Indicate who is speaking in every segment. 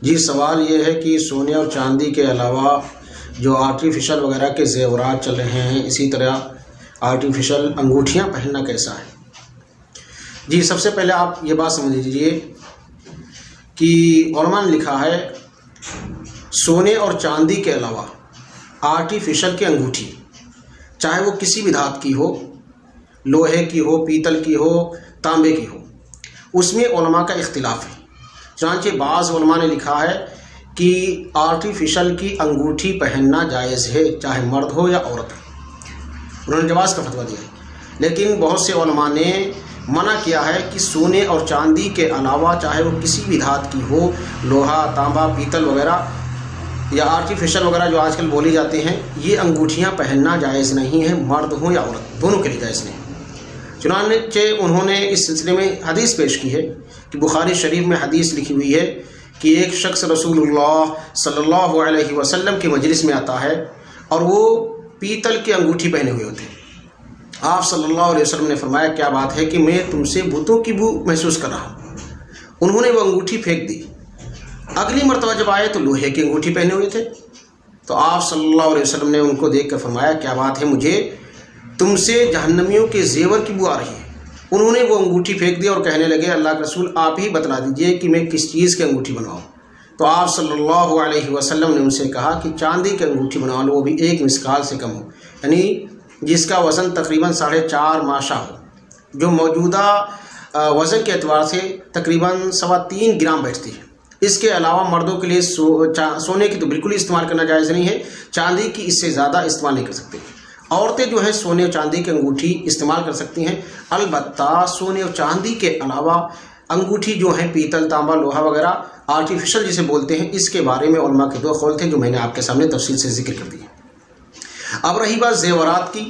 Speaker 1: جی سوال یہ ہے کہ سونے اور چاندی کے علاوہ جو آرٹیفیشل وغیرہ کے زیورات چل رہے ہیں، اسی طرح آرٹیفیشل انگوٹھیاں پہننا کیسا ہے؟ جی سب سے پہلے آپ یہ بات سمجھ لیجیے کہ علماء نے لکھا ہے سونے اور چاندی کے علاوہ آرٹیفیشل کی انگوٹھی، چاہے وہ کسی بھی دھات کی ہو، لوہے کی ہو، پیتل کی ہو، تانبے کی ہو، اس میں علماء کا اختلاف ہے۔ چنانچہ بعض علماء نے لکھا ہے کہ آرٹیفیشل کی انگوٹھی پہننا جائز ہے، چاہے مرد ہو یا عورت ہو، انہوں نے جواز کا فتویٰ دیا ہے۔ لیکن بہت سے علماء نے منع کیا ہے کہ سونے اور چاندی کے علاوہ چاہے وہ کسی بھی دھات کی ہو، لوہا، تانبا، پیتل وغیرہ یا آرٹیفیشل وغیرہ جو آج کل بولی جاتے ہیں، یہ انگوٹھیاں پہننا جائز نہیں ہے، مرد ہوں یا عورت، دونوں کے لیے جائز نہیں ہے۔ چنانچہ انہوں نے اس سلسلے میں حدیث پیش کی ہے کہ بخاری شریف میں حدیث لکھی ہوئی ہے کہ ایک شخص رسول اللہ صلی اللہ علیہ وسلم کی مجلس میں آتا ہے اور وہ پیتل کی انگوٹھی پہنے ہوئے ہوتے ہیں۔ آپ صلی اللہ علیہ وسلم نے فرمایا کیا بات ہے کہ میں تم سے بتوں کی بو محسوس کر رہا ہوں۔ انہوں نے وہ انگوٹھی پھینک دی۔ اگلی مرتبہ جب آئے تو لوہے کی انگوٹھی پہنے ہوئے تھے، تو آپ صلی اللہ علیہ وسلم نے ان کو دیکھ کر فرمایا کیا بات ہے، مجھے تم سے جہنمیوں کے زیور کی بو آ رہی ہے۔ انہوں نے وہ انگوٹھی پھینک دی اور کہنے لگے اللہ کے رسول آپ ہی بتلا دیجئے کہ میں کس چیز کی انگوٹھی بنواؤں۔ تو آپ صلی اللہ علیہ وسلم نے ان سے کہا کہ چاندی کی انگوٹھی بنوا لو، وہ بھی 1 مسکال سے کم ہو، یعنی جس کا وزن تقریباً 4.5 ماشا ہو، جو موجودہ وزن کے اعتبار سے تقریباً 3.25 گرام بیٹھتی ہے۔ اس کے علاوہ مردوں کے لیے سونے کی تو بالکل استعمال کرنا جائز نہیں ہے، چاندی کی اس سے زیادہ استعمال نہیں کر سکتے۔ عورتیں جو ہیں سونے اور چاندی کی انگوٹھی استعمال کر سکتی ہیں، البتہ سونے اور چاندی کے علاوہ انگوٹھی جو ہیں پیتل، تانبا، لوہا وغیرہ آرٹیفیشل جسے بولتے ہیں، اس کے بارے میں علماء کے 2 قول تھے جو میں نے آپ کے سامنے تفصیل سے ذکر کر دیے۔ اب رہی بات زیورات کی،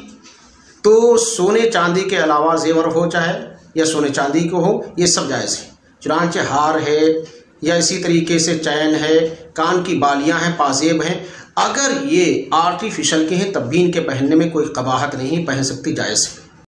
Speaker 1: تو سونے چاندی کے علاوہ زیور ہو چاہے یا سونے چاندی کو ہو، یہ سب جائز ہے۔ چنانچہ ہار ہے یا اسی طریقے سے چین ہے، کان کی بالیاں ہیں، پازیب ہیں، اگر یہ آرٹیفیشل کے ہیں تب بھی ان کے پہننے میں کوئی قباحت نہیں، پہن سکتی، جائز ہے۔